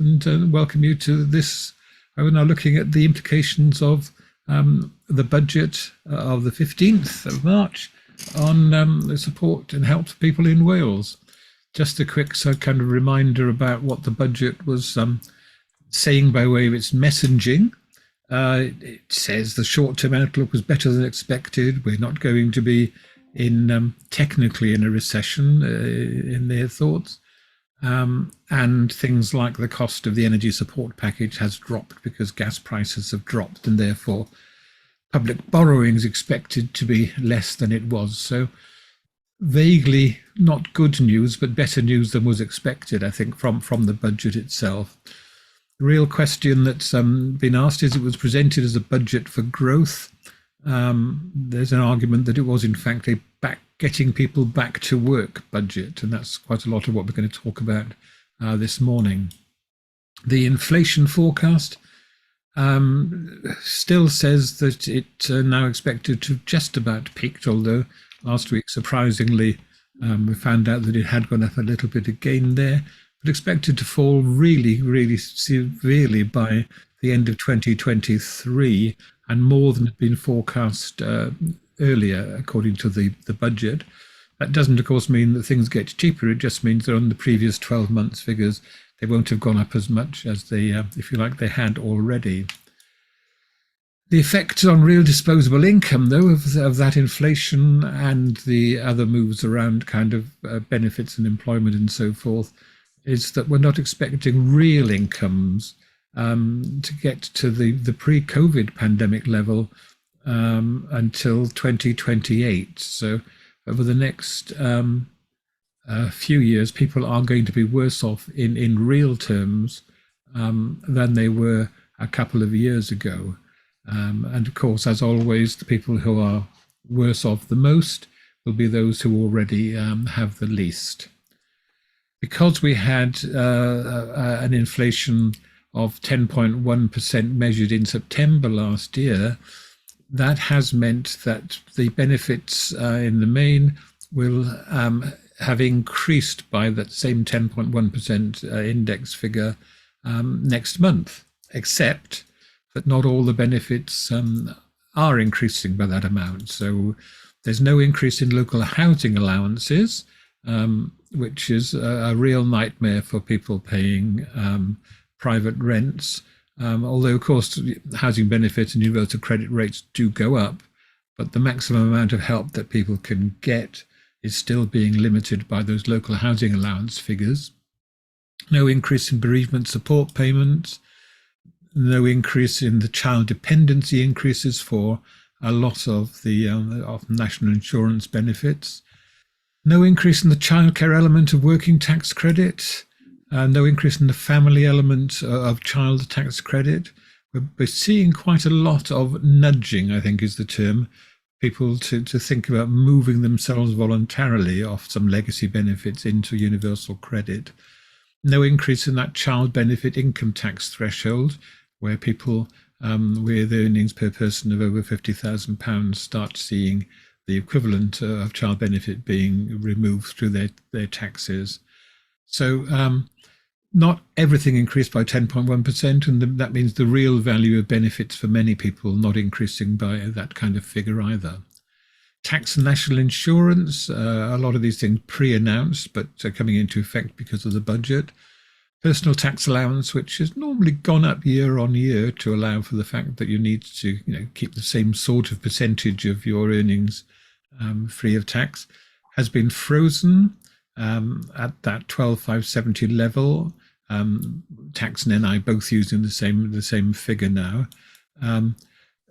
and welcome you to this. We're now looking at the implications of the budget of the 15th of March on the support and help for people in Wales. Just a quick kind of reminder about what the budget was saying by way of its messaging. It says the short-term outlook was better than expected. We're not going to be technically in a recession in their thoughts. And things like the cost of the energy support package has dropped because gas prices have dropped, and therefore public borrowing is expected to be less than it was. So vaguely not good news, but better news than was expected, I think, from the budget itself. The real question that's been asked is, it was presented as a budget for growth. There's an argument that it was in fact a getting people back to work budget, and that's quite a lot of what we're going to talk about this morning. The inflation forecast still says that it's now expected to have just about peaked, although last week, surprisingly, we found out that it had gone up a little bit again there, but expected to fall really, really severely by the end of 2023, and more than had been forecast earlier, according to the budget. That doesn't, of course, mean that things get cheaper. It just means that on the previous 12 months figures, they won't have gone up as much as they, if you like, they had already. The effect on real disposable income, though, of that inflation and the other moves around kind of benefits and employment and so forth, is that we're not expecting real incomes to get to the pre-COVID pandemic level until 2028. So over the next few years, people are going to be worse off in real terms than they were a couple of years ago. And of course, as always, the people who are worse off the most will be those who already have the least. Because we had an inflation of 10.1% measured in September last year, that has meant that the benefits in the main will have increased by that same 10.1% index figure next month, except that not all the benefits are increasing by that amount. So there's no increase in local housing allowances, which is a real nightmare for people paying private rents. Although, of course, housing benefits and universal credit rates do go up, but the maximum amount of help that people can get is still being limited by those local housing allowance figures. No increase in bereavement support payments, no increase in the child dependency increases for a lot of the of national insurance benefits, no increase in the childcare element of working tax credit, no increase in the family element of child tax credit. We're seeing quite a lot of nudging, I think is the term, people to think about moving themselves voluntarily off some legacy benefits into universal credit. No increase in that child benefit income tax threshold, where people with earnings per person of over £50,000 start seeing the equivalent of child benefit being removed through their taxes. So not everything increased by 10.1%, and that means the real value of benefits for many people not increasing by that kind of figure either. Tax and national insurance, a lot of these things pre-announced, but are coming into effect because of the budget. Personal tax allowance, which has normally gone up year on year to allow for the fact that you need to keep the same sort of percentage of your earnings free of tax, has been frozen at that 12,570 level. Tax and NI both using the same figure now.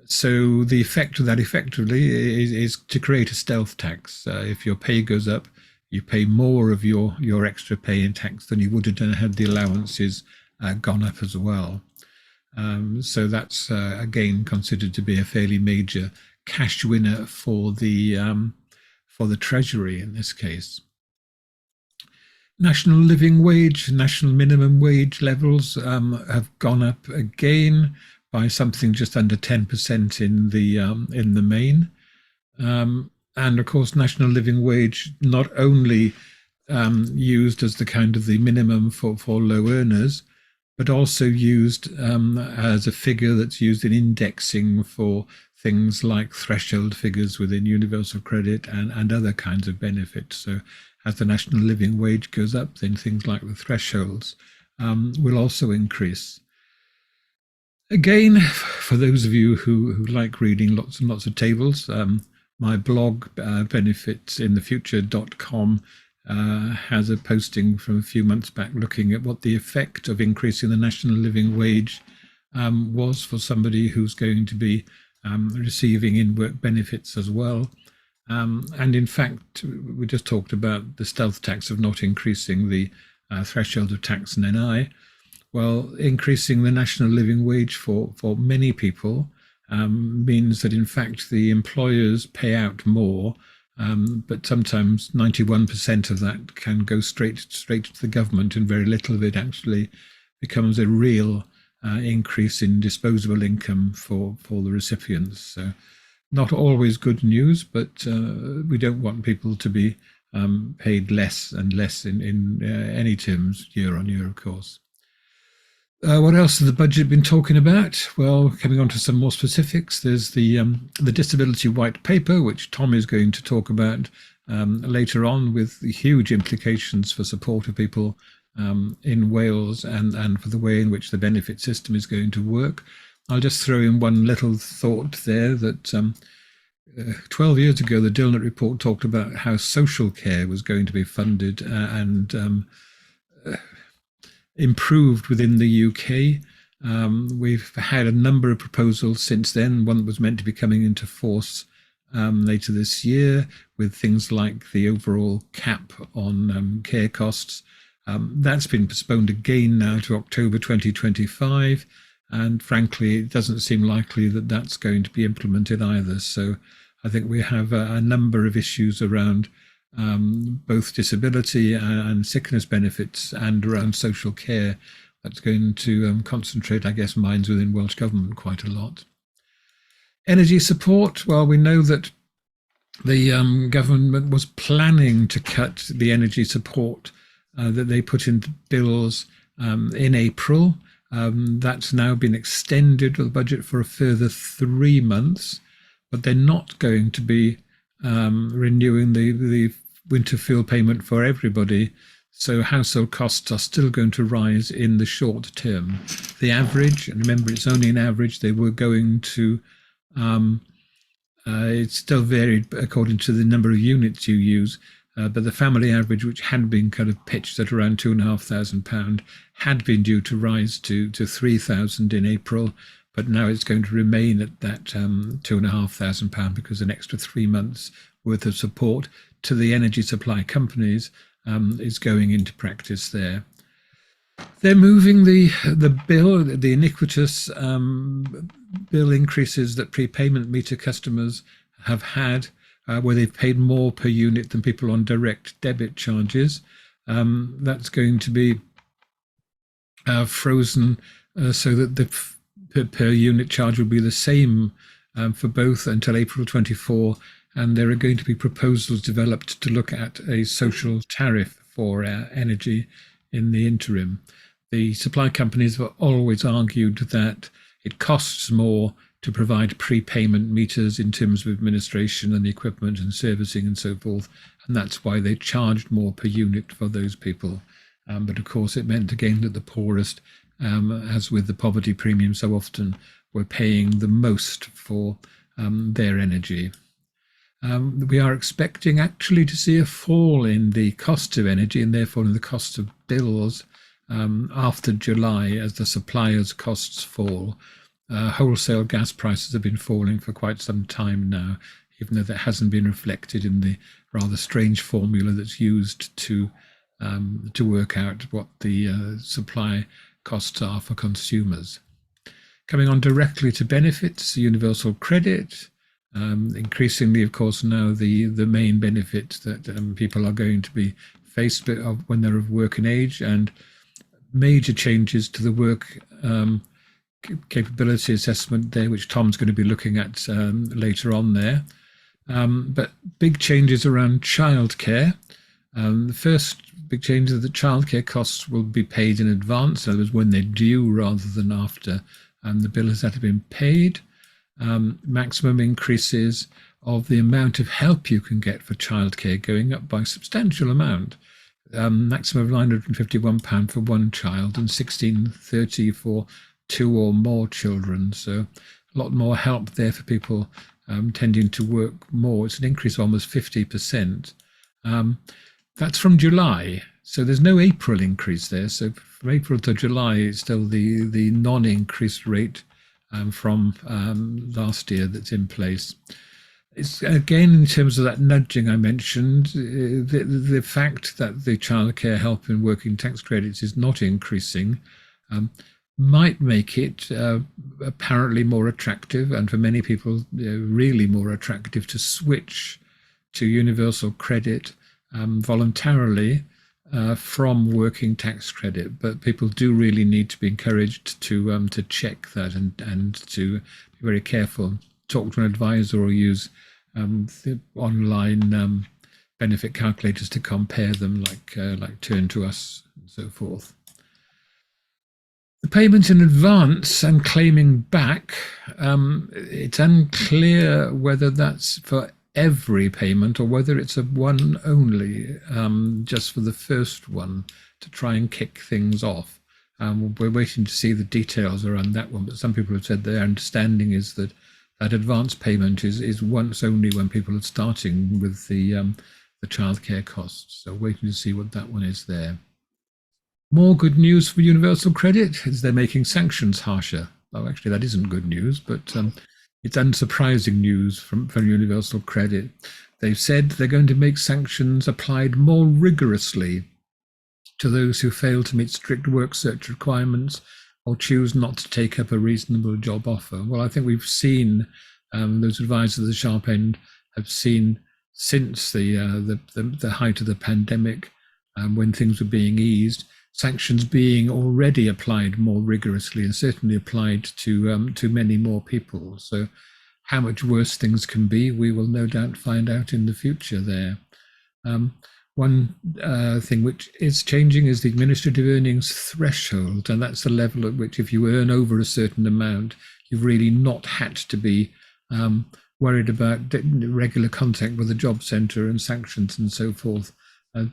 So the effect of that effectively is to create a stealth tax. If your pay goes up, you pay more of your extra pay in tax than you would have done had the allowances gone up as well. So that's again considered to be a fairly major cash winner for the Treasury in this case. National living wage, national minimum wage levels have gone up again by something just under 10% in the main. And of course, national living wage not only used as the kind of the minimum for low earners, but also used as a figure that's used in indexing for things like threshold figures within universal credit and other kinds of benefits. So as the national living wage goes up, then things like the thresholds will also increase. Again, for those of you who like reading lots and lots of tables, my blog, benefitsinthefuture.com, has a posting from a few months back looking at what the effect of increasing the national living wage was for somebody who's going to be receiving in-work benefits as well. And in fact, we just talked about the stealth tax of not increasing the threshold of tax and NI. Well, increasing the national living wage for many people means that in fact the employers pay out more, but sometimes 91% of that can go straight to the government, and very little of it actually becomes a real increase in disposable income for the recipients. So not always good news, but we don't want people to be paid less and less in any terms year on year, of course. What else has the budget been talking about? Well, coming on to some more specifics, there's the disability white paper, which Tom is going to talk about later on, with the huge implications for support of people in Wales and for the way in which the benefit system is going to work. I'll just throw in one little thought there that 12 years ago, the Dilnett report talked about how social care was going to be funded and improved within the UK. We've had a number of proposals since then. One was meant to be coming into force later this year, with things like the overall cap on care costs. That's been postponed again now to October 2025. And frankly, it doesn't seem likely that that's going to be implemented either. So I think we have a number of issues around both disability and sickness benefits and around social care that's going to concentrate, I guess, minds within Welsh Government quite a lot. Energy support, well, we know that the government was planning to cut the energy support that they put into bills in April. That's now been extended with the budget for a further 3 months, but they're not going to be renewing the winter fuel payment for everybody. So household costs are still going to rise in the short term. The average, and remember it's only an average, they were going to, it's still varied according to the number of units you use, but the family average, which had been kind of pitched at around £2,500, had been due to rise to £3,000 in April, but now it's going to remain at that £2,500 because an extra 3 months worth of support to the energy supply companies is going into practice there. They're moving the bill, the iniquitous bill increases that prepayment meter customers have had, where they've paid more per unit than people on direct debit charges. That's going to be frozen so that the per unit charge will be the same for both until April 24. And there are going to be proposals developed to look at a social tariff for energy in the interim. The supply companies have always argued that it costs more to provide prepayment meters in terms of administration and the equipment and servicing and so forth, and that's why they charged more per unit for those people. But of course it meant again that the poorest, as with the poverty premium so often, were paying the most for their energy. We are expecting actually to see a fall in the cost of energy and therefore in the cost of bills after July as the suppliers' costs fall. Wholesale gas prices have been falling for quite some time now, even though that hasn't been reflected in the rather strange formula that's used to work out what the supply costs are for consumers. Coming on directly to benefits, universal credit. Increasingly, of course, now the main benefit that people are going to be faced with when they're of working age, and major changes to the work capability assessment there, which Tom's going to be looking at later on there. But big changes around childcare. The first big change is that childcare costs will be paid in advance, so that when they're due rather than after the bill has had to been paid. Maximum increases of the amount of help you can get for childcare going up by a substantial amount. Maximum of £951 for one child and £16.30 for two or more children. So a lot more help there for people tending to work more. It's an increase of almost 50%. That's from July. So there's no April increase there. So from April to July, it's still the non-increased rate from last year that's in place. It's again, in terms of that nudging I mentioned, the fact that the childcare help and working tax credits is not increasing might make it apparently more attractive, and for many people really more attractive, to switch to universal credit voluntarily from working tax credit. But people do really need to be encouraged to check that and to be very careful. Talk to an advisor or use the online benefit calculators to compare them, like Turn to Us and so forth. The payment in advance and claiming back, it's unclear whether that's for every payment or whether it's a one only, just for the first one, to try and kick things off. We're waiting to see the details around that one, but some people have said their understanding is that that advance payment is once only when people are starting with the childcare costs. So waiting to see what that one is there. More good news for universal credit is they're making sanctions harsher. Oh, actually, that isn't good news, but it's unsurprising news from universal credit. They've said they're going to make sanctions applied more rigorously to those who fail to meet strict work search requirements or choose not to take up a reasonable job offer. Well, I think we've seen those advisors at the sharp end have seen since the height of the pandemic, when things were being eased, sanctions being already applied more rigorously and certainly applied to many more people. So how much worse things can be, we will no doubt find out in the future there. One thing which is changing is the administrative earnings threshold, and that's the level at which if you earn over a certain amount, you've really not had to be worried about regular contact with the job centre and sanctions and so forth,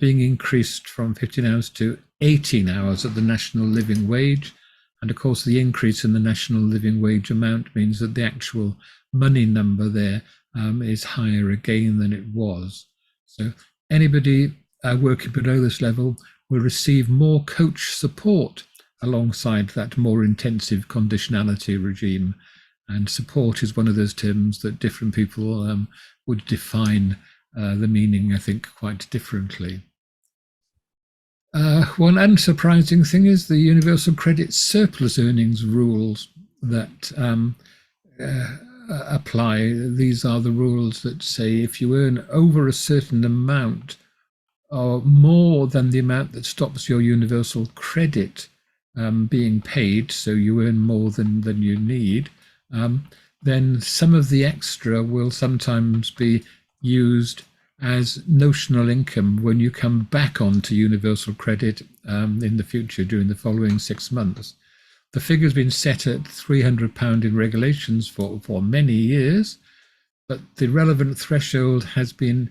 being increased from 15 hours to 18 hours at the national living wage. And of course, the increase in the national living wage amount means that the actual money number there is higher again than it was. So anybody working below this level will receive more coach support alongside that more intensive conditionality regime. And support is one of those terms that different people would define the meaning, I think, quite differently. One unsurprising thing is the universal credit surplus earnings rules that apply. These are the rules that say if you earn over a certain amount or more than the amount that stops your universal credit being paid, so you earn more than you need, then some of the extra will sometimes be used as notional income when you come back onto universal credit in the future during the following 6 months. The figure's been set at £300 in regulations for many years, but the relevant threshold has been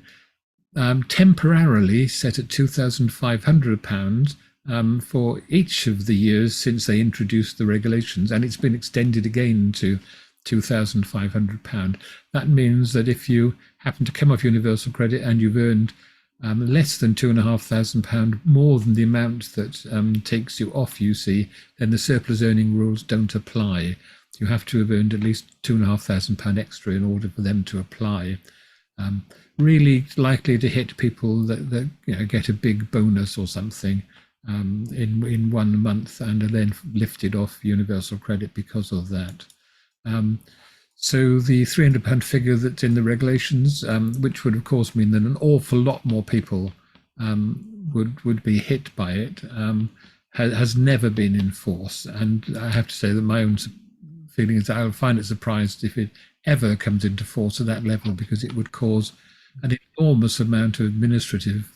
temporarily set at £2,500 for each of the years since they introduced the regulations, and it's been extended again to £2,500. That means that if you happen to come off universal credit and you've earned less than £2,500 more than the amount that takes you off UC, then the surplus earning rules don't apply. You have to have earned at least £2,500 extra in order for them to apply. Really likely to hit people that get a big bonus or something in 1 month and are then lifted off universal credit because of that. So the £300 figure that's in the regulations, which would of course mean that an awful lot more people would be hit by it, has never been in force. And I have to say that my own feeling is that I'll find it surprised if it ever comes into force at that level, because it would cause an enormous amount of administrative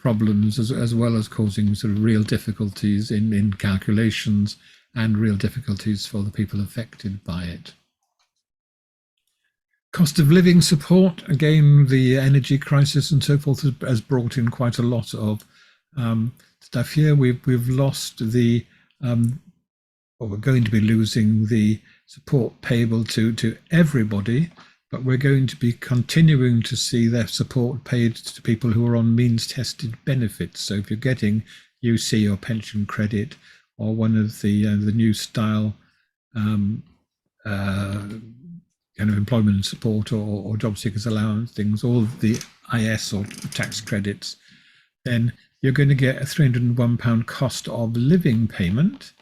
problems as well as causing sort of real difficulties in calculations and real difficulties for the people affected by it. Cost of living support, again, the energy crisis and so forth has brought in quite a lot of stuff here. We've lost the, or we're going to be losing the support payable to everybody, but we're going to be continuing to see their support paid to people who are on means-tested benefits. So if you're getting UC or pension credit or one of the new style kind of employment support or job seekers allowance things, all the IS or tax credits, then you're going to get a £301 cost of living payment.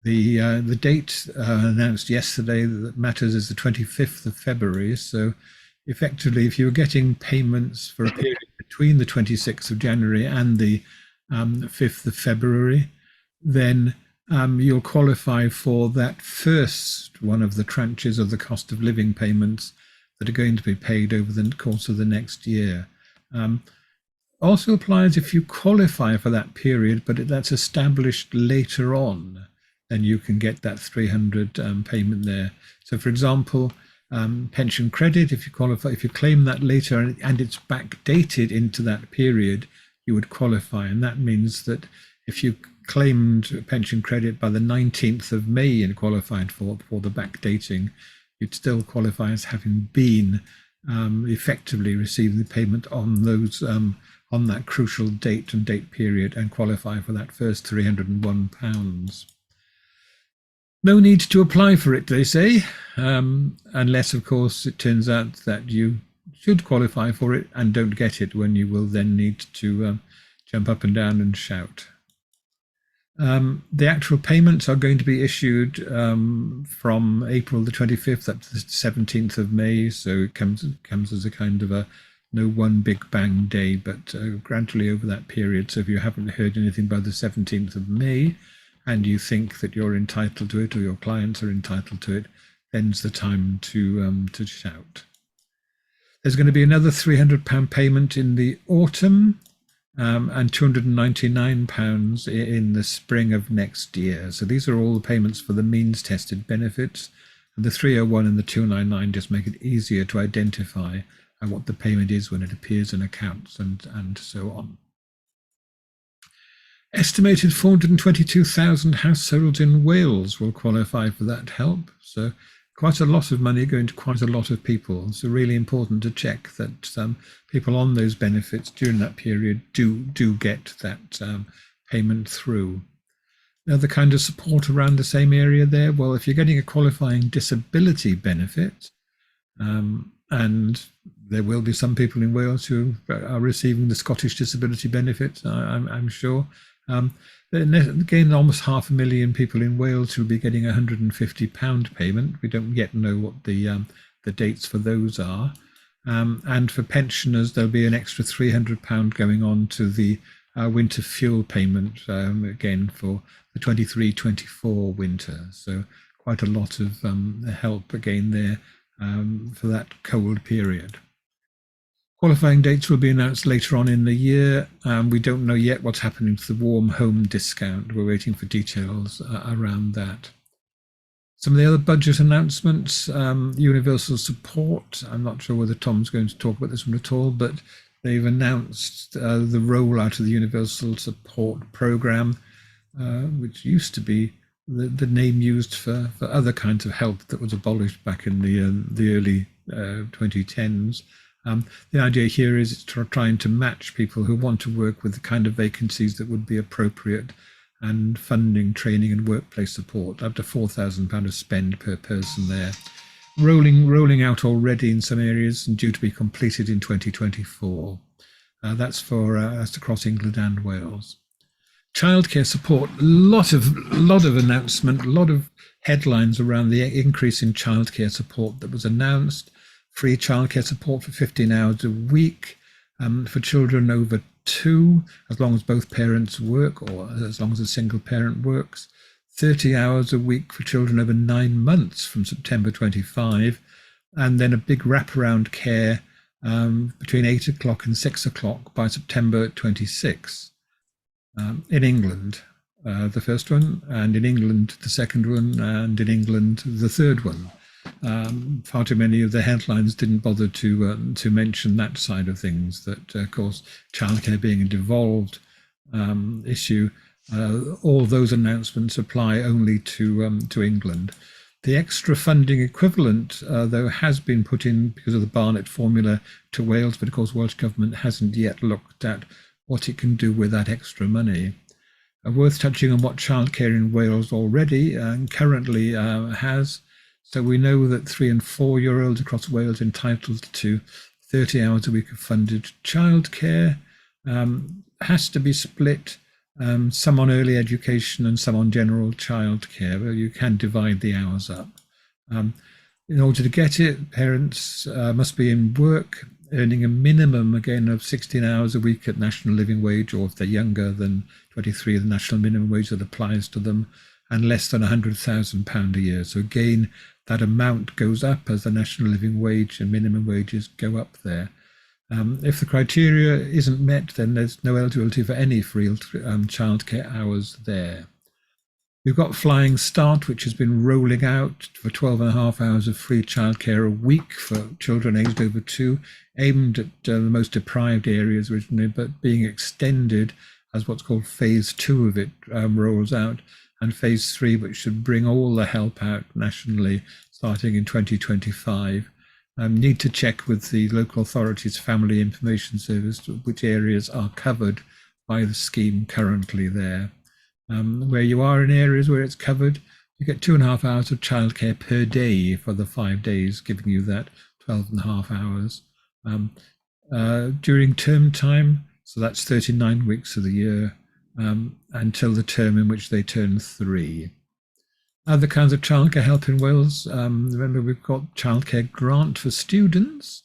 The date announced yesterday that matters is the 25th of February. So effectively, if you were getting payments for a period between the 26th of January and the 5th of February, then you'll qualify for that first one of the tranches of the cost of living payments that are going to be paid over the course of the next year. Also applies if you qualify for that period, but that's established later on, then you can get that 300 payment there. So for example, pension credit, if you qualify, if you claim that later and it's backdated into that period, you would qualify. And that means that if you claimed pension credit by the 19th of May and qualified for the backdating, you'd still qualify as having been effectively receiving the payment on those on that crucial date and date period and qualify for that first £301. No need to apply for it, they say, unless, of course, it turns out that you should qualify for it and don't get it, when you will then need to jump up and down and shout. The actual payments are going to be issued from April the 25th up to the 17th of May, so it comes as a kind of a no one big bang day, but gradually over that period. So if you haven't heard anything by the 17th of May and you think that you're entitled to it or your clients are entitled to it, then's the time to shout. There's going to be another £300 payment in the autumn, and £299 in the spring of next year. So these are all the payments for the means tested benefits, and the 301 and the 299 just make it easier to identify what the payment is when it appears in accounts and so on. Estimated 422,000 households in Wales will qualify for that help. So quite a lot of money going to quite a lot of people. So really important to check that people on those benefits during that period do get that payment through. Now, the kind of support around the same area there, well, if you're getting a qualifying disability benefit, and there will be some people in Wales who are receiving the Scottish disability benefit, I'm sure. Then again, almost 500,000 people in Wales who will be getting a £150 payment. We don't yet know what the dates for those are. And for pensioners, there'll be an extra £300 going on to the winter fuel payment, again for the 23-24 winter. So quite a lot of help again there for that cold period. Qualifying dates will be announced later on in the year. We don't know yet what's happening to the warm home discount. We're waiting for details around that. Some of the other budget announcements, universal support. I'm not sure whether Tom's going to talk about this one at all, but they've announced the rollout of the universal support program, which used to be the name used for other kinds of help that was abolished back in the early 2010s. The idea here is it's trying to match people who want to work with the kind of vacancies that would be appropriate, and funding, training and workplace support, up to £4,000 of spend per person there. Rolling out already in some areas and due to be completed in 2024. That's for us across England and Wales. Childcare support, lot of announcement, a lot of headlines around the increase in childcare support that was announced. Free childcare support for 15 hours a week for children over 2, as long as both parents work or as long as a single parent works. 30 hours a week for children over 9 months from September 25. And then a big wraparound care between 8 o'clock and 6 o'clock by September 26 in England. The first one, and in England the second one, and in England the third one. Far too many of the headlines didn't bother to mention that side of things. That, of course, childcare being a devolved issue, all those announcements apply only to England. The extra funding equivalent, though, has been put in because of the Barnett formula to Wales, but of course, Welsh Government hasn't yet looked at what it can do with that extra money. Worth touching on what childcare in Wales already currently has. So we know that 3 and 4-year-olds across Wales are entitled to 30 hours a week of funded childcare. Has to be split, some on early education and some on general childcare, but you can divide the hours up. In order to get it, parents must be in work, earning a minimum, again, of 16 hours a week at national living wage, or if they're younger than 23, the national minimum wage that applies to them, and less than £100,000 a year. So again, that amount goes up as the national living wage and minimum wages go up there. If the criteria isn't met, then there's no eligibility for any free childcare hours there. We've got Flying Start, which has been rolling out for 12.5 hours of free childcare a week for children aged over 2, aimed at the most deprived areas originally, but being extended as what's called phase 2 of it rolls out, and phase 3, which should bring all the help out nationally starting in 2025. Need to check with the local authorities' family information service which areas are covered by the scheme currently there. Where you are in areas where it's covered, you get 2.5 hours of childcare per day for the 5 days, giving you that 12.5 hours. During term time, so that's 39 weeks of the year, until the term in which they turn 3. Other kinds of childcare help in Wales, remember we've got childcare grant for students,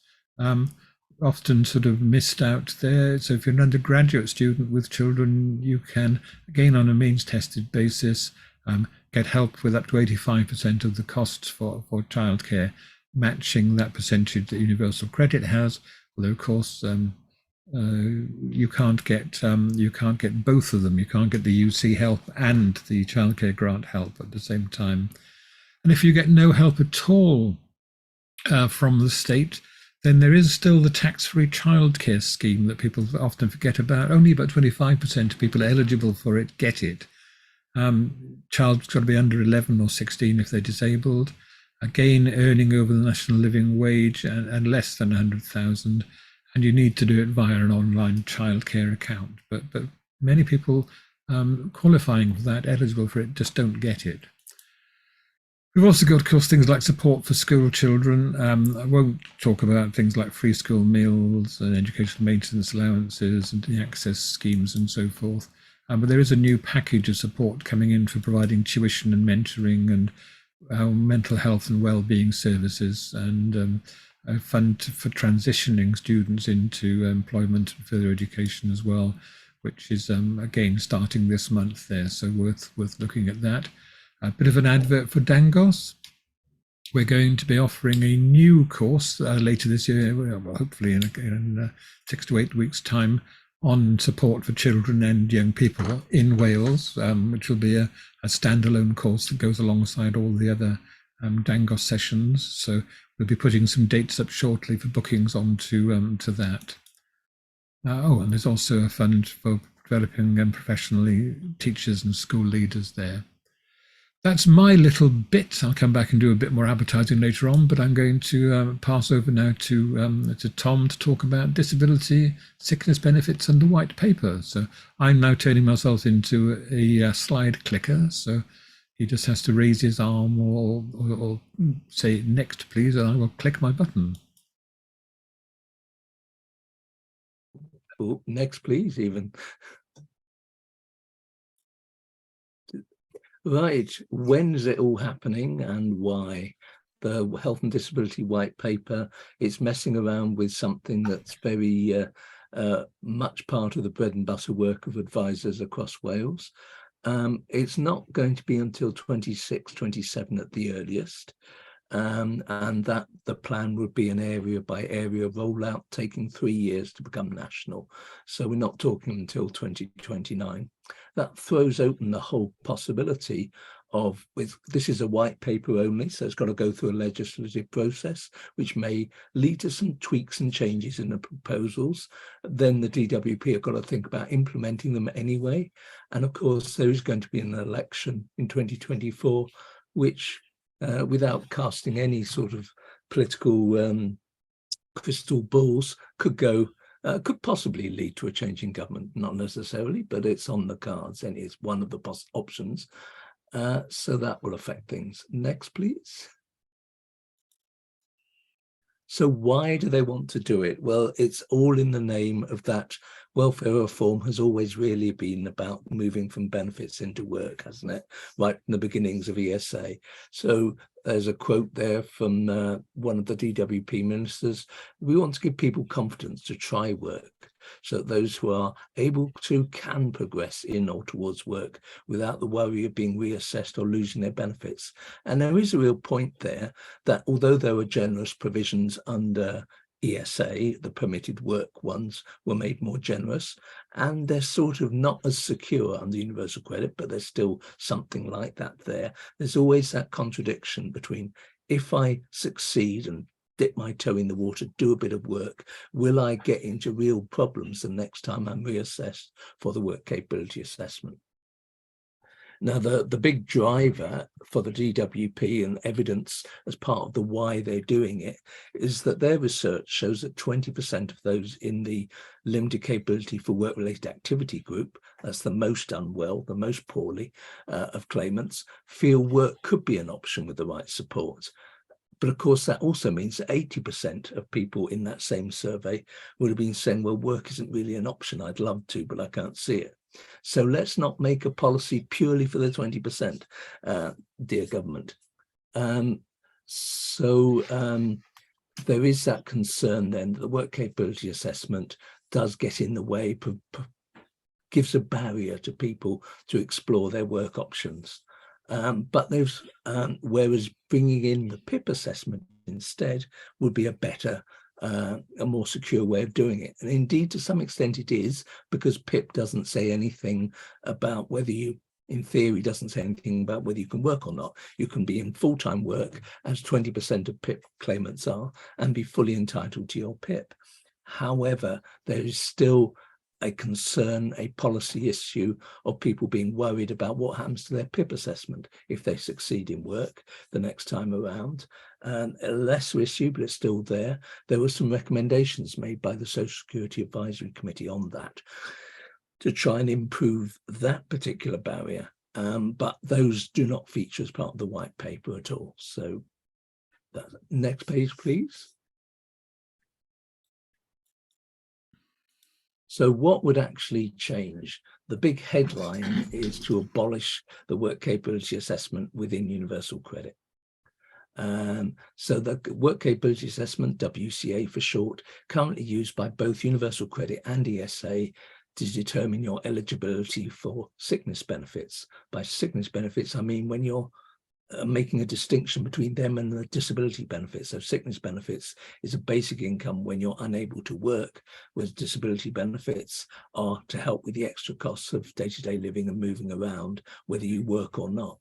often sort of missed out there. So if you're an undergraduate student with children, you can, again on a means tested basis, get help with up to 85% of the costs for childcare, matching that percentage that Universal Credit has, although of course you can't get both of them. You can't get the UC help and the childcare grant help at the same time. And if you get no help at all from the state, then there is still the tax-free childcare scheme that people often forget about. Only about 25% of people eligible for it get it. Child's got to be under 11 or 16 if they're disabled. Again, earning over the national living wage and less than 100,000. And you need to do it via an online childcare account. But many people qualifying for that, eligible for it, just don't get it. We've also got, of course, things like support for school children. I won't talk about things like free school meals and educational maintenance allowances and the access schemes and so forth. But there is a new package of support coming in for providing tuition and mentoring and mental health and well-being services, and a fund for transitioning students into employment and further education as well, which is again starting this month there, so worth looking at that. A bit of an advert for Dangos. We're going to be offering a new course later this year, well, hopefully in 6 to 8 weeks' time, on support for children and young people in Wales, which will be a standalone course that goes alongside all the other Dangos sessions. So we'll be putting some dates up shortly for bookings onto to that. And there's also a fund for developing professionally teachers and school leaders there. That's my little bit. I'll come back and do a bit more advertising later on, but I'm going to pass over now to Tom to talk about disability, sickness benefits and the white paper. So I'm now turning myself into a slide clicker. So he just has to raise his arm or say next, please, and I will click my button. Oh, next, please, even. Right, when's it all happening and why? The Health and Disability White Paper, it's messing around with something that's very much part of the bread and butter work of advisors across Wales. It's not going to be until 26, 27 at the earliest. and that the plan would be an area by area rollout taking 3 years to become national. So we're not talking until 2029. That throws open the whole possibility of, this is a white paper only, so it's got to go through a legislative process, which may lead to some tweaks and changes in the proposals. Then the DWP have got to think about implementing them anyway. And of course, there is going to be an election in 2024, which without casting any sort of political crystal balls, could possibly lead to a change in government. Not necessarily, but it's on the cards and it's one of the options. So that will affect things. Next, please. So why do they want to do it? Well, it's all in the name of that welfare reform has always really been about moving from benefits into work, hasn't it? Right from the beginnings of ESA. So there's a quote there from one of the DWP ministers: we want to give people confidence to try work, so that those who are able to can progress in or towards work without the worry of being reassessed or losing their benefits. And there is a real point there that although there were generous provisions under ESA, the permitted work ones were made more generous, and they're sort of not as secure under universal credit, but there's still something like that there. There's always that contradiction between, if I succeed and dip my toe in the water, do a bit of work, will I get into real problems the next time I'm reassessed for the work capability assessment? Now, the big driver for the DWP and evidence as part of the why they're doing it is that their research shows that 20% of those in the limited capability for work-related activity group, that's the most unwell, the most poorly of claimants, feel work could be an option with the right support. But of course, that also means that 80% of people in that same survey would have been saying, well, work isn't really an option. I'd love to, but I can't see it. So let's not make a policy purely for the 20%, dear government. There is that concern then that the work capability assessment does get in the way, gives a barrier to people to explore their work options. But there's whereas bringing in the PIP assessment instead would be a better, a more secure way of doing it. And indeed, to some extent it is, because PIP doesn't say anything about whether you, in theory, doesn't say anything about whether you can work or not. You can be in full-time work, as 20% of PIP claimants are, and be fully entitled to your PIP. However, there is still a concern, a policy issue of people being worried about what happens to their PIP assessment if they succeed in work the next time around. A lesser issue, but it's still there. There were some recommendations made by the Social Security Advisory Committee on that to try and improve that particular barrier. But those do not feature as part of the white paper at all. So next page, please. So what would actually change? The big headline is to abolish the work capability assessment within universal credit. So the work capability assessment, WCA for short, currently used by both universal credit and ESA to determine your eligibility for sickness benefits. By sickness benefits, I mean when you're making a distinction between them and the disability benefits. So sickness benefits is a basic income when you're unable to work, whereas disability benefits are to help with the extra costs of day-to-day living and moving around, whether you work or not.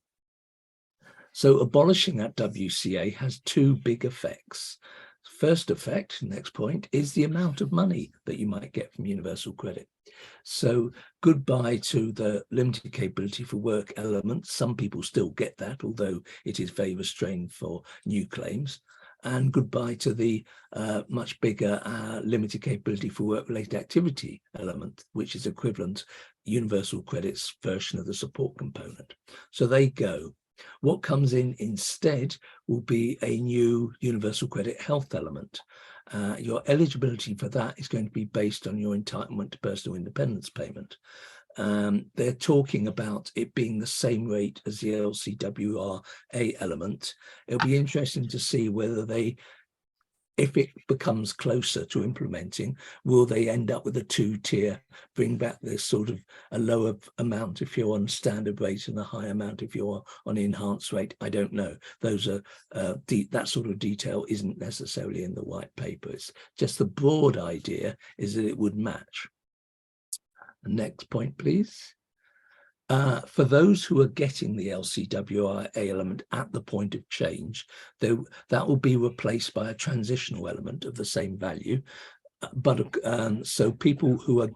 So abolishing that WCA has two big effects. First effect, next point, is the amount of money that you might get from universal credit. So goodbye to the limited capability for work element. Some people still get that, although it is very restrained for new claims. And goodbye to the much bigger limited capability for work-related activity element, which is equivalent universal credit's version of the support component. So they go. What comes in instead will be a new universal credit health element. Your eligibility for that is going to be based on your entitlement to personal independence payment. They're talking about it being the same rate as the LCWRA element. It'll be interesting to see whether they if it becomes closer to implementing, will they end up with a 2-tier, bring back this sort of a lower amount if you're on standard rate and a high amount if you're on enhanced rate? I don't know. Those are that sort of detail isn't necessarily in the white paper. It's just the broad idea is that it would match. Next point, please. For those who are getting the LCWRA element at the point of change, that will be replaced by a transitional element of the same value. But so people who are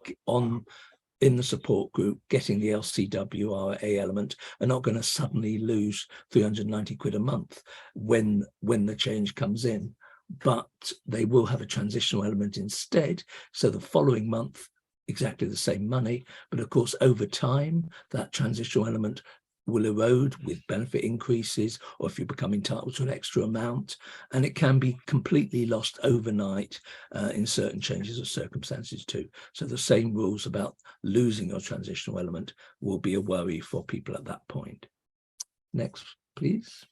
in the support group getting the LCWRA element are not going to suddenly lose 390 quid a month when the change comes in, but they will have a transitional element instead. So the following month, exactly the same money, but of course over time that transitional element will erode with benefit increases, or if you become entitled to an extra amount, and it can be completely lost overnight in certain changes of circumstances too. So the same rules about losing your transitional element will be a worry for people at that point. Next, please.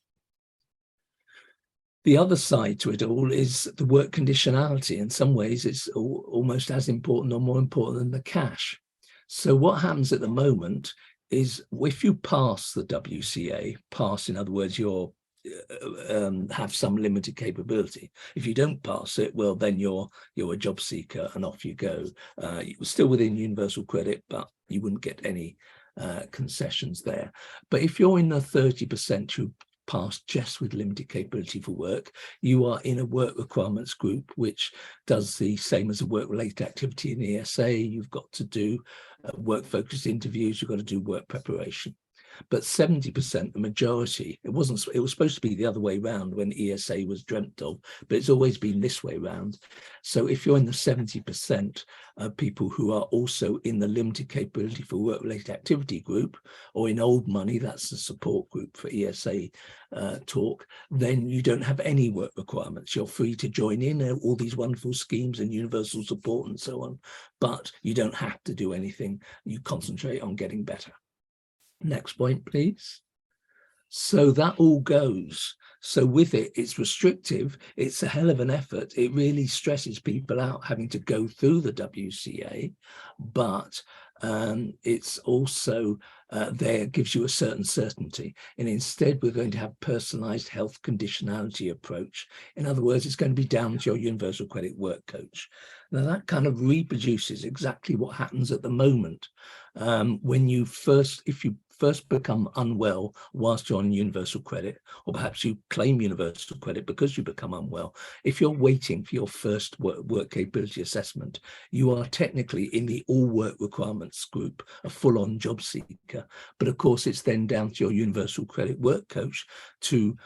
The other side to it all is the work conditionality. In some ways, it's almost as important or more important than the cash. So what happens at the moment is if you pass the WCA, in other words, you're have some limited capability. If you don't pass it, well, then you're a job seeker and off you go. You're still within universal credit, but you wouldn't get any concessions there. But if you're in the 30% who pass just with limited capability for work, you are in a work requirements group, which does the same as a work-related activity in ESA. You've got to do work-focused interviews, you've got to do work preparation. But 70%, the majority, it was supposed to be the other way around when ESA was dreamt of, but it's always been this way around. So if you're in the 70% of people who are also in the limited capability for work-related activity group, or in old money, that's the support group for ESA talk, then you don't have any work requirements. You're free to join in all these wonderful schemes and universal support and so on, but you don't have to do anything. You concentrate on getting better. Next point, please. So that all goes. So with it, it's restrictive. It's a hell of an effort. It really stresses people out having to go through the WCA, but it's also there gives you a certain certainty. And instead, we're going to have personalized health conditionality approach. In other words, it's going to be down to your universal credit work coach. Now that kind of reproduces exactly what happens at the moment. When you if you first become unwell whilst you're on universal credit, or perhaps you claim universal credit because you become unwell, if you're waiting for your first work capability assessment, you are technically in the all work requirements group, a full-on job seeker. But of course, it's then down to your universal credit work coach to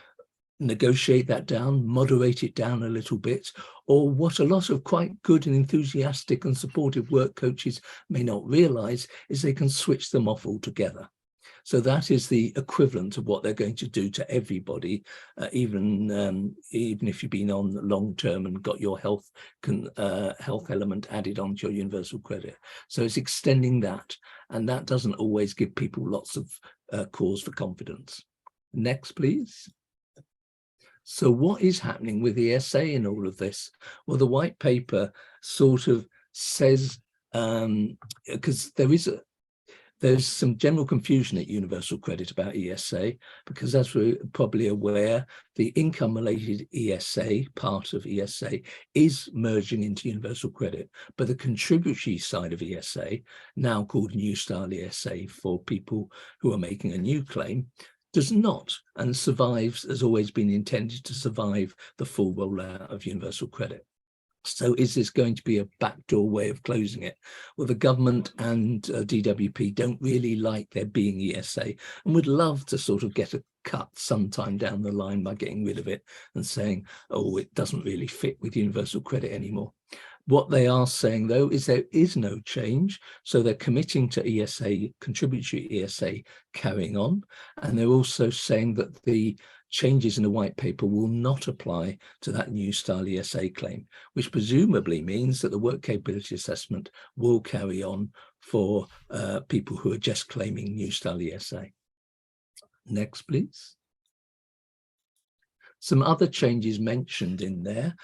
negotiate that down, moderate it down a little bit, or what a lot of quite good and enthusiastic and supportive work coaches may not realize is they can switch them off altogether. So that is the equivalent of what they're going to do to everybody, even if you've been on long term and got your health element added onto your universal credit. So it's extending that, and that doesn't always give people lots of cause for confidence. Next, please. So what is happening with ESA in all of this? Well, the white paper sort of says, because there's some general confusion at Universal Credit about ESA, because as we're probably aware, the income-related ESA, part of ESA, is merging into Universal Credit, but the contributory side of ESA, now called New Style ESA for people who are making a new claim, does not, and survives, has always been intended to survive the full rollout of Universal Credit. So is this going to be a backdoor way of closing it? Well, the government and DWP don't really like there being ESA and would love to sort of get a cut sometime down the line by getting rid of it and saying, oh, it doesn't really fit with universal credit anymore. What they are saying, though, is there is no change. So they're committing to ESA, contributory ESA carrying on. And they're also saying that the changes in the white paper will not apply to that new style ESA claim, which presumably means that the work capability assessment will carry on for people who are just claiming new style ESA. Next, please. Some other changes mentioned in there,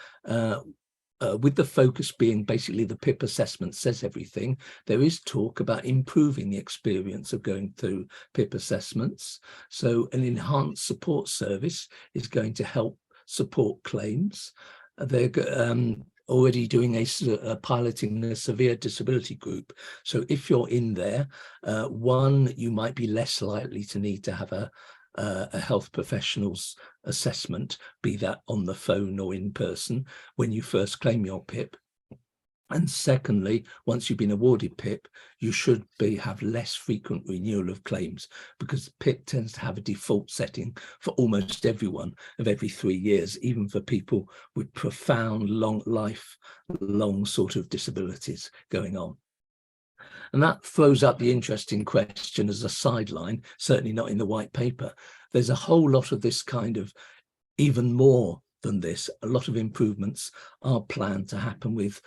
with the focus being basically the PIP assessment says everything, there is talk about improving the experience of going through PIP assessments. So an enhanced support service is going to help support claims. They're already doing a piloting a severe disability group. So if you're in there, one, you might be less likely to need to have a health professional's assessment, be that on the phone or in person, when you first claim your PIP. And secondly, once you've been awarded PIP, you should have less frequent renewal of claims, because PIP tends to have a default setting for almost everyone of every 3 years, even for people with profound lifelong sort of disabilities going on. And that throws up the interesting question as a sideline, certainly not in the white paper. There's a whole lot of this kind of, even more than this, a lot of improvements are planned to happen with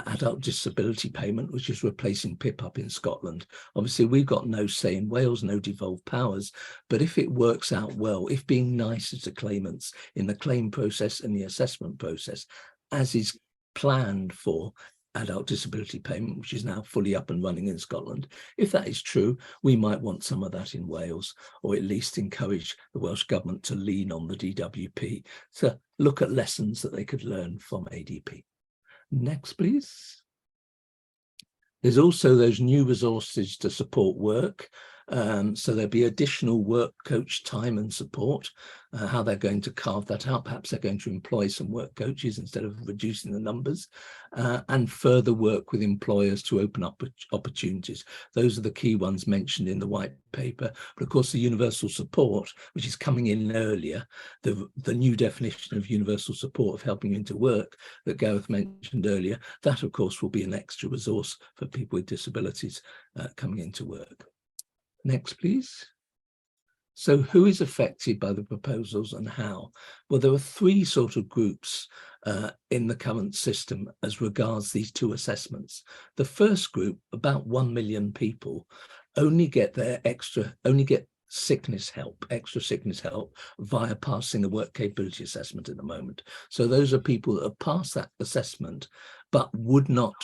adult disability payment, which is replacing PIP up in Scotland. Obviously, we've got no say in Wales, no devolved powers, but if it works out well, if being nicer to claimants in the claim process and the assessment process, as is planned for adult disability payment, which is now fully up and running in Scotland, if that is true, we might want some of that in Wales, or at least encourage the Welsh Government to lean on the DWP to look at lessons that they could learn from ADP. Next, please. There's also those new resources to support work. So there'll be additional work coach time and support, how they're going to carve that out. Perhaps they're going to employ some work coaches instead of reducing the numbers, and further work with employers to open up opportunities. Those are the key ones mentioned in the white paper. But of course, the universal support, which is coming in earlier, the new definition of universal support of helping you into work that Gareth mentioned earlier, that of course will be an extra resource for people with disabilities coming into work. Next, please. So who is affected by the proposals and how? Well, there are 3 sort of groups in the current system as regards these 2 assessments. The first group, about 1 million people, only get sickness help, extra sickness help via passing the work capability assessment at the moment. So those are people that have passed that assessment but would not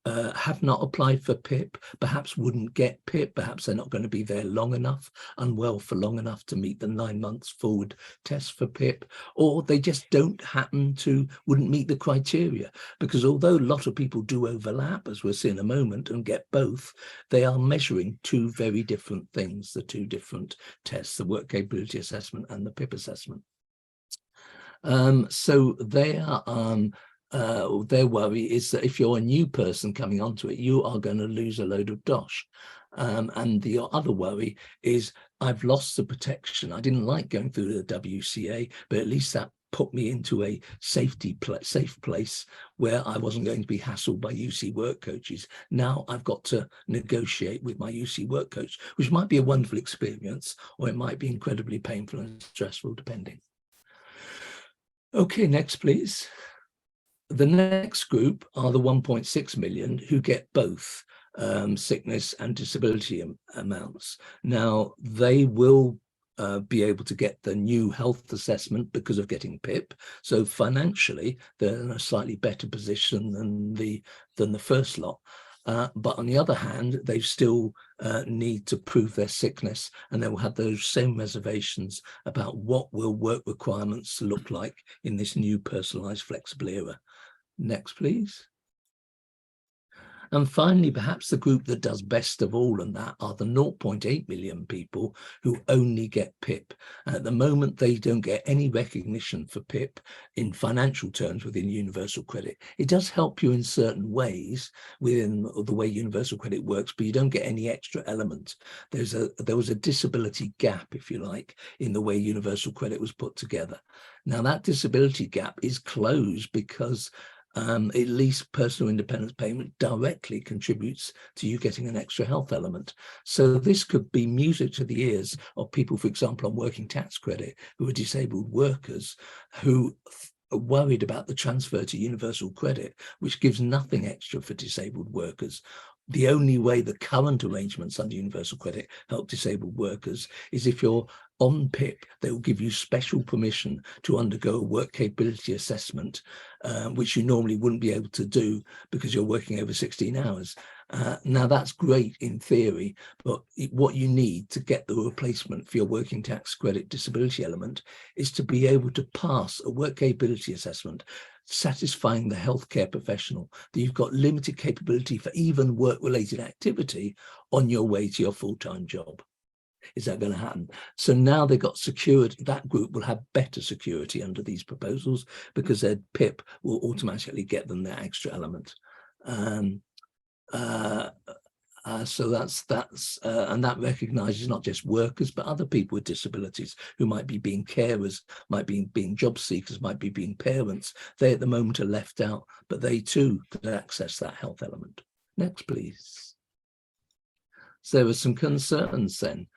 have not applied for PIP, perhaps wouldn't get PIP, perhaps they're not going to be there long enough, unwell for long enough to meet the 9 months forward test for PIP, or they just wouldn't meet the criteria, because although a lot of people do overlap, as we'll see in a moment, and get both, they are measuring 2 very different things, the 2 different tests, the work capability assessment and the PIP assessment. So they are their worry is that if you're a new person coming onto it, you are going to lose a load of dosh. And the other worry is, I've lost the protection. I didn't like going through the WCA, but at least that put me into a safe place where I wasn't going to be hassled by UC work coaches. Now I've got to negotiate with my UC work coach, which might be a wonderful experience, or it might be incredibly painful and stressful, depending. Okay, next, please. The next group are the 1.6 million who get both sickness and disability amounts. Now, they will be able to get the new health assessment because of getting PIP. So financially, they're in a slightly better position than the first lot. But on the other hand, they still need to prove their sickness, and they will have those same reservations about what will work requirements look like in this new personalised flexible era. Next, please. And finally, perhaps the group that does best of all in that are the 0.8 million people who only get PIP. And at the moment, they don't get any recognition for PIP in financial terms within universal credit. It does help you in certain ways within the way universal credit works, but you don't get any extra element. There was a disability gap, if you like, in the way universal credit was put together. Now, that disability gap is closed because at least personal independence payment directly contributes to you getting an extra health element. So this could be music to the ears of people, for example, on working tax credit, who are disabled workers, who are worried about the transfer to universal credit, which gives nothing extra for disabled workers. The only way the current arrangements under universal credit help disabled workers is if you're on PIP, they will give you special permission to undergo a work capability assessment, which you normally wouldn't be able to do because you're working over 16 hours. Now, that's great in theory, but what you need to get the replacement for your working tax credit disability element is to be able to pass a work capability assessment satisfying the healthcare professional that you've got limited capability for even work-related activity on your way to your full-time job. Is that going to happen? So now they've got security. That group will have better security under these proposals because their PIP will automatically get them their extra element. So that's and that recognises not just workers but other people with disabilities who might be being carers, might be being job seekers, might be being parents. They at the moment are left out, but they too could access that health element. Next, please. So there were some concerns then.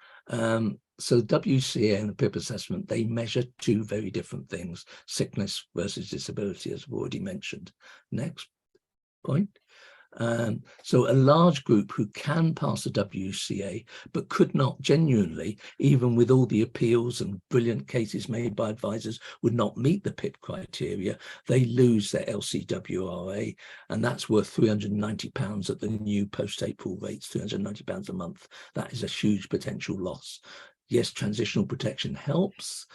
So WCA and the PIP assessment, they measure two very different things: sickness versus disability, as I've already mentioned. Next point. So a large group who can pass a WCA but could not genuinely, even with all the appeals and brilliant cases made by advisors, would not meet the PIP criteria, they lose their LCWRA, and that's worth £390 at the new post-April rates, £390 a month. That is a huge potential loss. Yes, transitional protection helps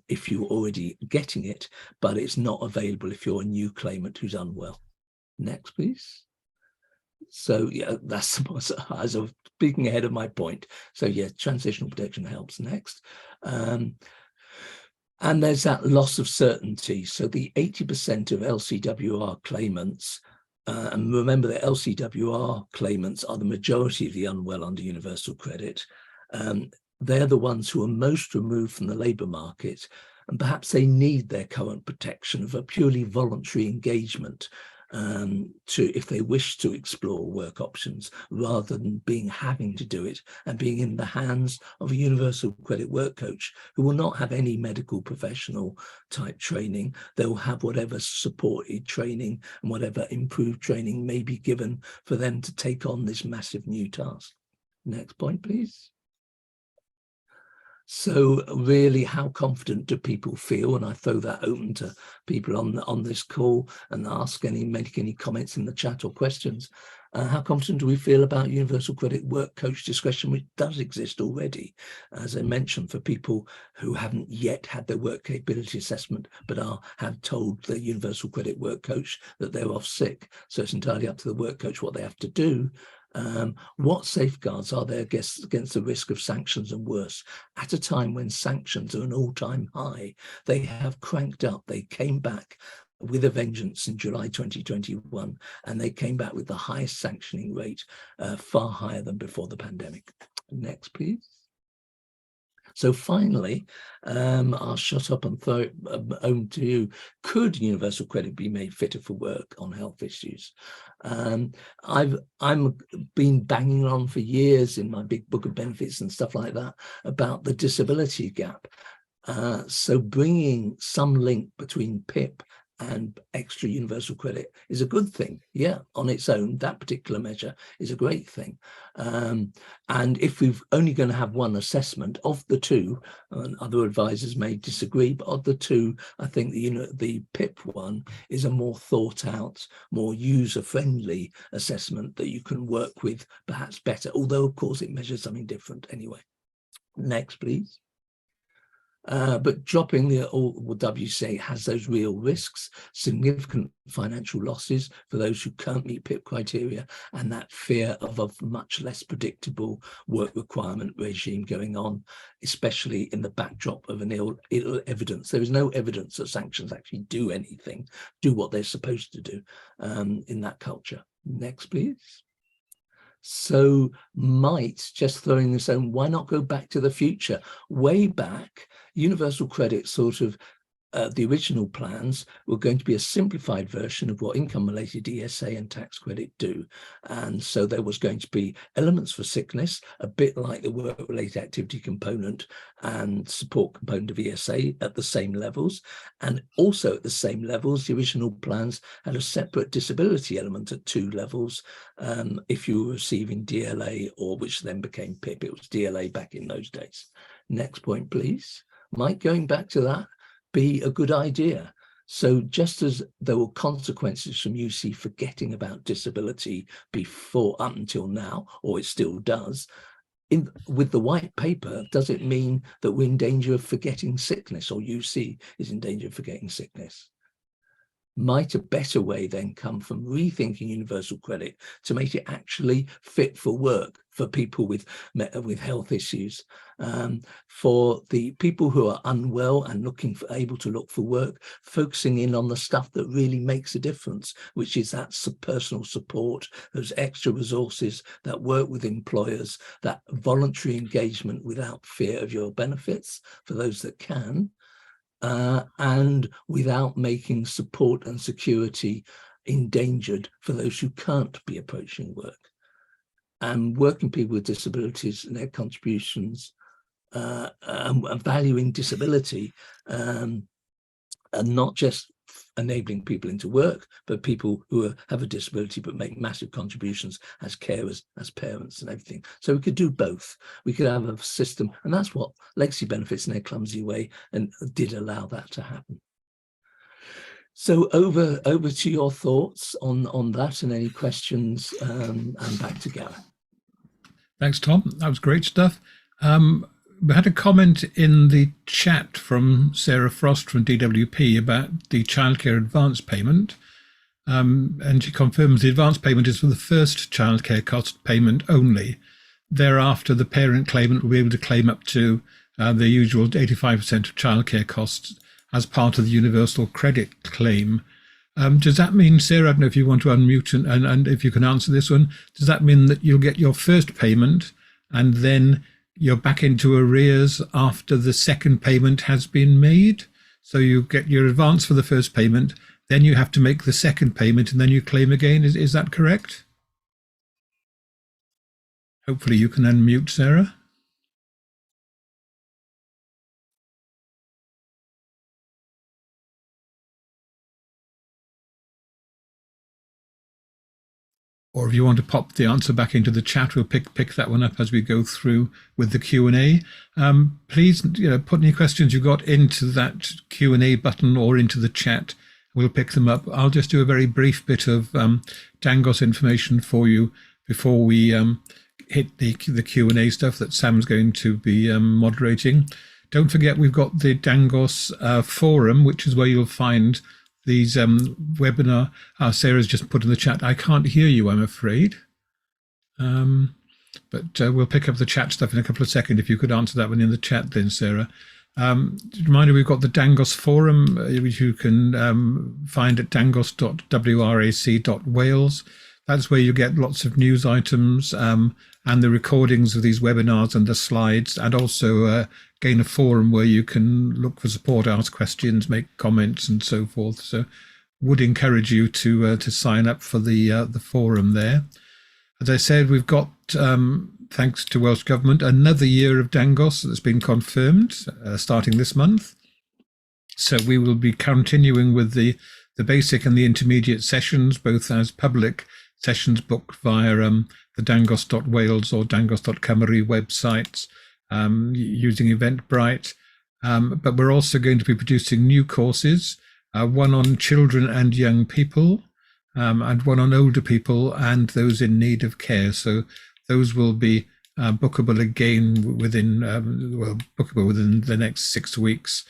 if you're already getting it, but it's not available if you're a new claimant who's unwell. Next, please. So yeah, that's as of speaking ahead of my point. So yeah, transitional protection helps. Next. And there's that loss of certainty. So the 80% of LCWR claimants, and remember that LCWR claimants are the majority of the unwell under universal credit. They're the ones who are most removed from the labour market, and perhaps they need their current protection of a purely voluntary engagement if they wish to explore work options, rather than having to do it and being in the hands of a universal credit work coach who will not have any medical professional type training. They'll have whatever supported training and whatever improved training may be given for them to take on this massive new task. Next point, please. So really, how confident do people feel? And I throw that open to people on this call and make any comments in the chat or questions. How confident do we feel about universal credit work coach discretion, which does exist already, as I mentioned, for people who haven't yet had their work capability assessment but have told the universal credit work coach that they're off sick. So it's entirely up to the work coach what they have to do. What safeguards are there against the risk of sanctions and worse? At a time when sanctions are an all-time high, they have cranked up. They came back with a vengeance in July 2021, and they came back with the highest sanctioning rate, far higher than before the pandemic. Next, please. So finally, I'll shut up and throw it home to you. Could universal credit be made fitter for work on health issues? I've been banging on for years in my big book of benefits and stuff like that about the disability gap. So bringing some link between PIP and extra universal credit is a good thing. Yeah, on its own, that particular measure is a great thing. And if we're only going to have one assessment of the two, and other advisors may disagree, but of the two, I think the PIP one is a more thought out, more user-friendly assessment that you can work with perhaps better, although of course it measures something different anyway. Next, please. But dropping the WCA has those real risks, significant financial losses for those who can't meet PIP criteria, and that fear of a much less predictable work requirement regime going on, especially in the backdrop of an ill evidence. There is no evidence that sanctions actually do anything, do what they're supposed to do in that culture. Next, please. So just throwing this on, why not go back to the future? Way back, universal credit the original plans were going to be a simplified version of what income-related ESA and tax credit do. And so there was going to be elements for sickness, a bit like the work-related activity component and support component of ESA at the same levels. And also at the same levels, the original plans had a separate disability element at 2 levels. If you were receiving DLA, or which then became PIP, it was DLA back in those days. Next point, please. Might going back to that be a good idea? So just as there were consequences from UC forgetting about disability before, up until now, or it still does, with the white paper, does it mean that we're in danger of forgetting sickness, or UC is in danger of forgetting sickness? Might a better way then come from rethinking universal credit to make it actually fit for work for people with health issues, for the people who are unwell and able to look for work, focusing in on the stuff that really makes a difference, which is that personal support, those extra resources, that work with employers, that voluntary engagement without fear of your benefits for those that can. And without making support and security endangered for those who can't be approaching work. And working people with disabilities and their contributions, and valuing disability, and not just enabling people into work, but people who have a disability but make massive contributions as carers, as parents and everything. So we could do both. We could have a system, and that's what legacy benefits in their clumsy way and did allow that to happen. So over to your thoughts on that and any questions, and back to Gareth. Thanks, Tom. That was great stuff. We had a comment in the chat from Sarah Frost from DWP about the childcare advance payment. And she confirms the advance payment is for the first childcare cost payment only. Thereafter, the parent claimant will be able to claim up to the usual 85% of childcare costs as part of the universal credit claim. Does that mean, Sarah, I don't know if you want to unmute and if you can answer this one, does that mean that you'll get your first payment and then you're back into arrears after the second payment has been made? So you get your advance for the first payment, then you have to make the second payment and then you claim again. Is that correct? Hopefully you can unmute, Sarah. Or if you want to pop the answer back into the chat, we'll pick that one up as we go through with the Q&A. Please, put any questions you got into that Q&A button or into the chat. We'll pick them up. I'll just do a very brief bit of Dangos information for you before we hit the Q&A stuff that Sam's going to be moderating. Don't forget, we've got the Dangos forum, which is where you'll find these webinar. Sarah's just put in the chat, I can't hear you, I'm afraid. But we'll pick up the chat stuff in a couple of seconds. If you could answer that one in the chat then, Sarah. Reminder, we've got the Dangos forum, which you can find at dangos.wrac.wales. That's where you get lots of news items and the recordings of these webinars and the slides, and also gain a forum where you can look for support, ask questions, make comments and so forth. So would encourage you to sign up for the forum there. As I said, we've got, thanks to Welsh Government, another year of Dangos that's been confirmed starting this month. So we will be continuing with the basic and the intermediate sessions, both as public sessions booked via the dangos.wales or dangos.cymru websites using Eventbrite. But we're also going to be producing new courses, one on children and young people, and one on older people and those in need of care. So those will be bookable again within the next 6 weeks.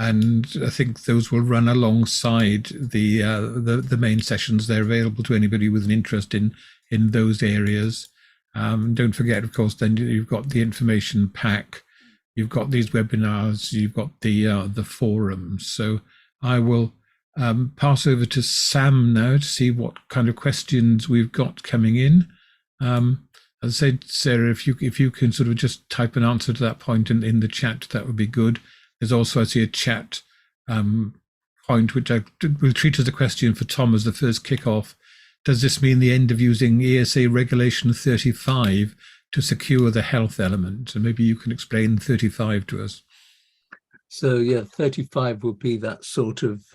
And I think those will run alongside the main sessions. They're available to anybody with an interest in those areas. Don't forget, of course, then you've got the information pack, you've got these webinars, you've got the forums. So I will pass over to Sam now to see what kind of questions we've got coming in. As I said, Sarah, if you can sort of just type an answer to that point in the chat, that would be good. There's also, I see, a chat point, which I will treat as a question for Tom as the first kick-off. Does this mean the end of using ESA Regulation 35 to secure the health element? And maybe you can explain 35 to us. So, yeah, 35 will be that sort of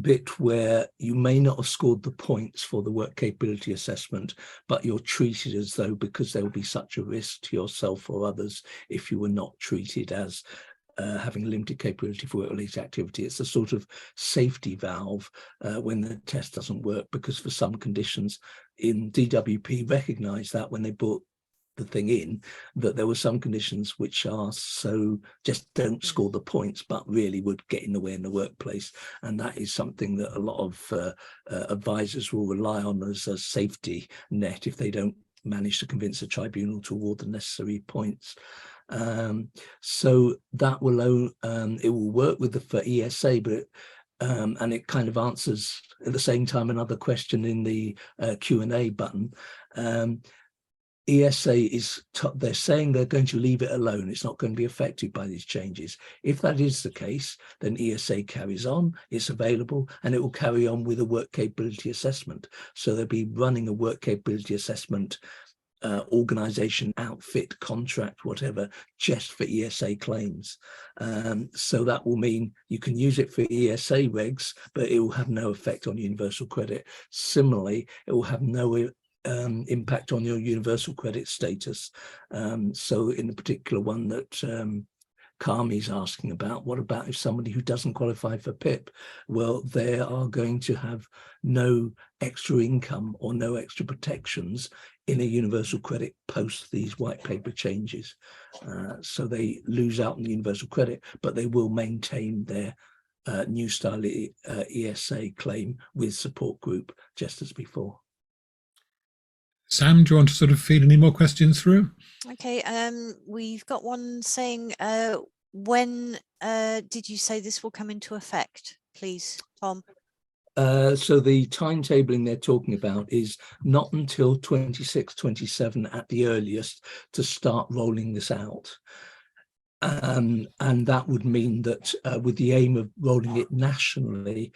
bit where you may not have scored the points for the work capability assessment, but you're treated as though, because there will be such a risk to yourself or others if you were not treated as having limited capability for work-related activity. It's a sort of safety valve when the test doesn't work, because for some conditions in DWP recognise that when they brought the thing in, that there were some conditions which are so just don't score the points but really would get in the way in the workplace, and that is something that a lot of advisors will rely on as a safety net if they don't manage to convince a tribunal to award the necessary points. So that will it will work with for ESA, but and it kind of answers at the same time another question in the Q&A button. ESA is, they're saying they're going to leave it alone. It's not going to be affected by these changes. If that is the case, then ESA carries on, it's available, and it will carry on with a work capability assessment. So they'll be running a work capability assessment organization, outfit, contract, whatever, just for ESA claims. So that will mean you can use it for ESA regs, but it will have no effect on universal credit. Similarly, it will have no impact on your universal credit status. So in the particular one that Carmi's asking about, what about if somebody who doesn't qualify for PIP? Well, they are going to have no extra income or no extra protections in a universal credit post these white paper changes. So they lose out on the universal credit, but they will maintain their new style ESA claim with support group just as before. Sam, do you want to sort of feed any more questions through? Okay, we've got one saying, when did you say this will come into effect, please, Tom? So the timetabling they're talking about is not until 26, 27 at the earliest to start rolling this out. And that would mean that with the aim of rolling it nationally,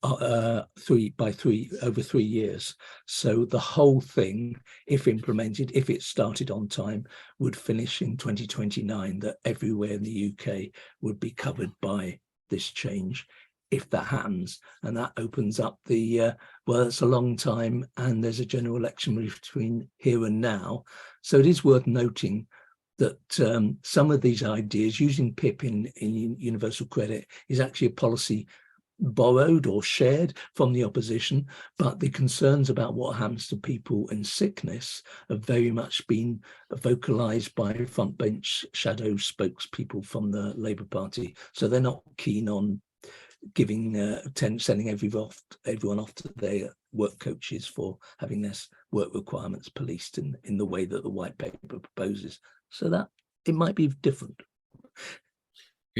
over 3 years. So the whole thing, if implemented, if it started on time, would finish in 2029, that everywhere in the UK would be covered by this change, if that happens. And that opens up the, well, it's a long time, and there's a general election between here and now. So it is worth noting that some of these ideas, using PIP in universal credit, is actually a policy borrowed or shared from the opposition, but the concerns about what happens to people in sickness have very much been vocalized by front bench shadow spokespeople from the Labour Party. So they're not keen on giving sending everyone off to their work coaches for having their work requirements policed in the way that the white paper proposes. So that it might be different.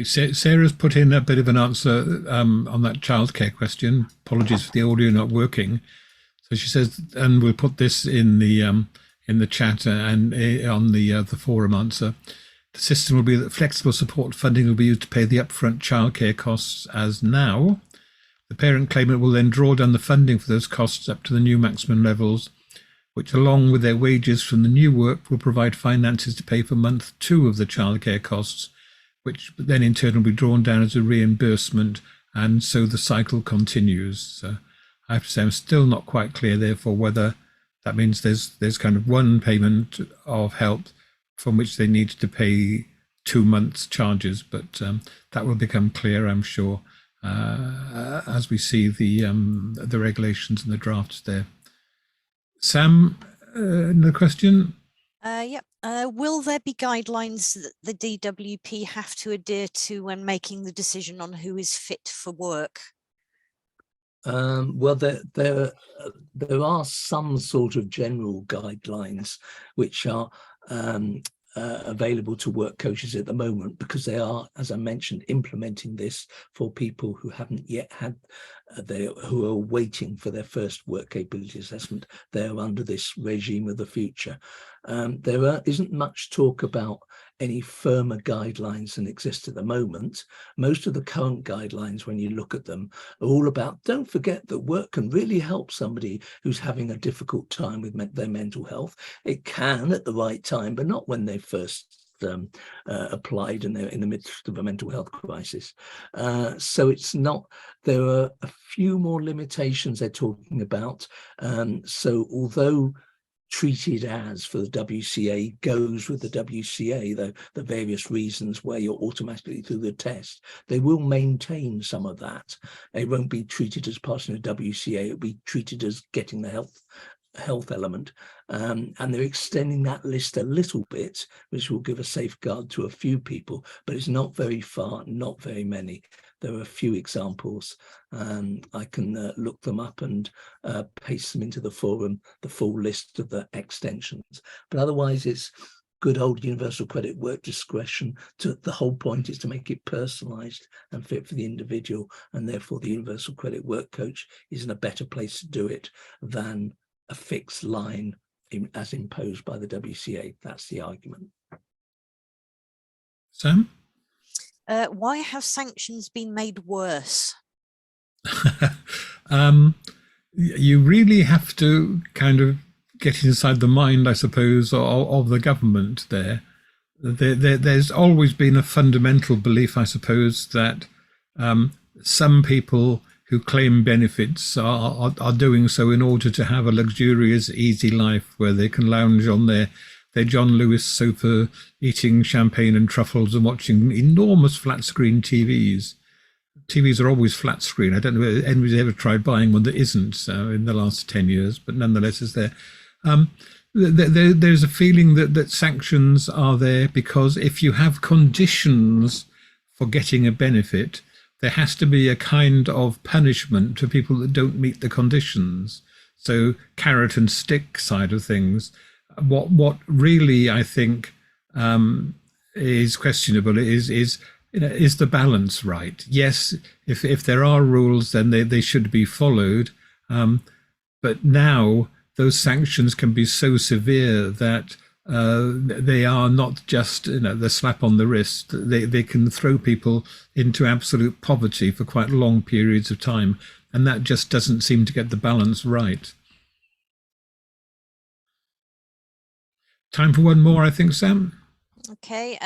Sarah's put in a bit of an answer on that childcare question. Apologies for the audio not working. So she says, and we'll put this in the chat and on the forum answer. The system will be that flexible support funding will be used to pay the upfront childcare costs as now. The parent claimant will then draw down the funding for those costs up to the new maximum levels, which along with their wages from the new work will provide finances to pay for month 2 of the childcare costs, which then in turn will be drawn down as a reimbursement, and so the cycle continues. So I have to say I'm still not quite clear, therefore, whether that means there's kind of one payment of help from which they need to pay 2 months' charges, but that will become clear, I'm sure, as we see the regulations and the drafts there. Sam, another question? Yep. Will there be guidelines that the DWP have to adhere to when making the decision on who is fit for work? Well, there are some sort of general guidelines which are available to work coaches at the moment, because they are, as I mentioned, implementing this for people who haven't yet had who are waiting for their first work capability assessment. They're under this regime of the future. There isn't much talk about any firmer guidelines than exist at the moment. Most of the current guidelines, when you look at them, are all about, don't forget that work can really help somebody who's having a difficult time with their mental health. It can at the right time, but not when they first applied, and they're in the midst of a mental health crisis. So it's not, there are a few more limitations they're talking about. So although treated as for the WCA goes with the WCA, the various reasons where you're automatically through the test, they will maintain some of that. It won't be treated as passing the WCA, it'll be treated as getting the health element, and they're extending that list a little bit, which will give a safeguard to a few people, but it's not very far, not very many. There are a few examples. I can look them up and paste them into the forum, the full list of the extensions. But otherwise, it's good old universal credit work discretion. The whole point is to make it personalised and fit for the individual, and therefore the universal credit work coach is in a better place to do it than a fixed line as imposed by the WCA. That's the argument. Sam? Why have sanctions been made worse? You really have to kind of get inside the mind, I suppose, of the government there. There's always been a fundamental belief, I suppose, that some people who claim benefits are doing so in order to have a luxurious, easy life where they can lounge on their John Lewis sofa, eating champagne and truffles and watching enormous flat screen TVs. TVs are always flat screen. I don't know if anybody's ever tried buying one that isn't in the last 10 years, but nonetheless is there. There's a feeling that sanctions are there because if you have conditions for getting a benefit, there has to be a kind of punishment for people that don't meet the conditions. So carrot and stick side of things. What really I think is questionable is the balance right? Yes, if there are rules, then they should be followed. But now those sanctions can be so severe that they are not just the slap on the wrist. They can throw people into absolute poverty for quite long periods of time, and that just doesn't seem to get the balance right. Time for one more, I think, Sam. Okay,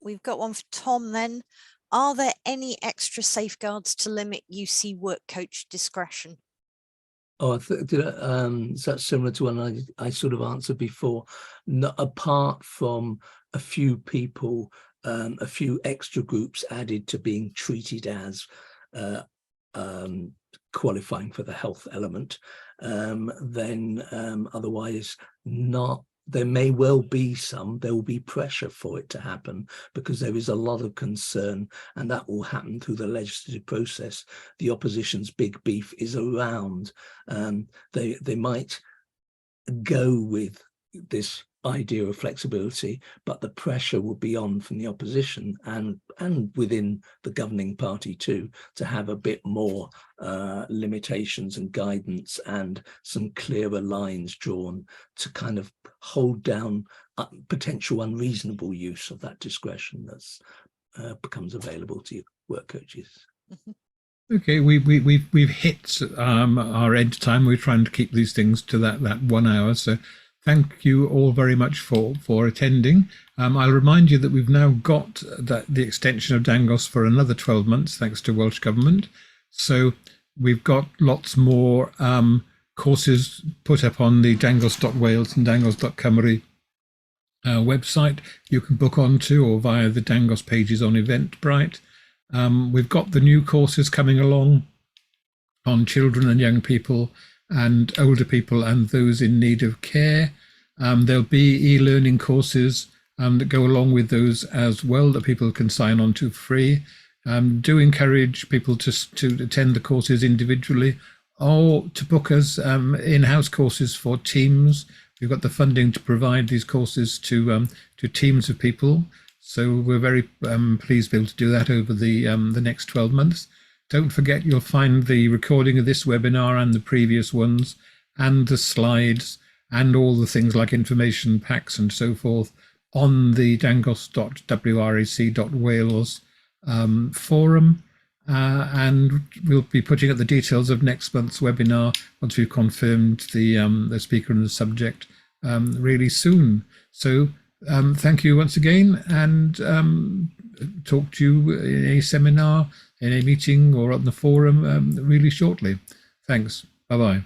we've got one for Tom then. Are there any extra safeguards to limit UC work coach discretion? Oh, I think that's similar to one I sort of answered before. Apart from a few people, a few extra groups added to being treated as qualifying for the health element, then otherwise not. There may well be there will be pressure for it to happen because there is a lot of concern, and that will happen through the legislative process. The opposition's big beef is around, they might go with this idea of flexibility, but the pressure will be on from the opposition and within the governing party too, to have a bit more limitations and guidance and some clearer lines drawn to kind of hold down potential unreasonable use of that discretion that's becomes available to work coaches. Okay, we've hit our end time. We're trying to keep these things to that 1 hour. So thank you all very much for attending. I'll remind you that we've now got the extension of Dangos for another 12 months, thanks to Welsh Government. So we've got lots more courses put up on the dangos.wales and dangos.cymru website you can book onto, or via the Dangos pages on Eventbrite. We've got the new courses coming along on children and young people and older people and those in need of care. There'll be e-learning courses that go along with those as well that people can sign on to free. Do encourage people to attend the courses individually or to book us in-house courses for teams. We've got the funding to provide these courses to teams of people. So we're very pleased to be able to do that over the next 12 months. Don't forget, you'll find the recording of this webinar and the previous ones and the slides and all the things like information packs and so forth on the dangos.wrac.wales forum. And we'll be putting up the details of next month's webinar once we've confirmed the speaker and the subject really soon. So Thank you once again, and talk to you in a seminar, in a meeting, or on the forum really shortly. Thanks. Bye-bye.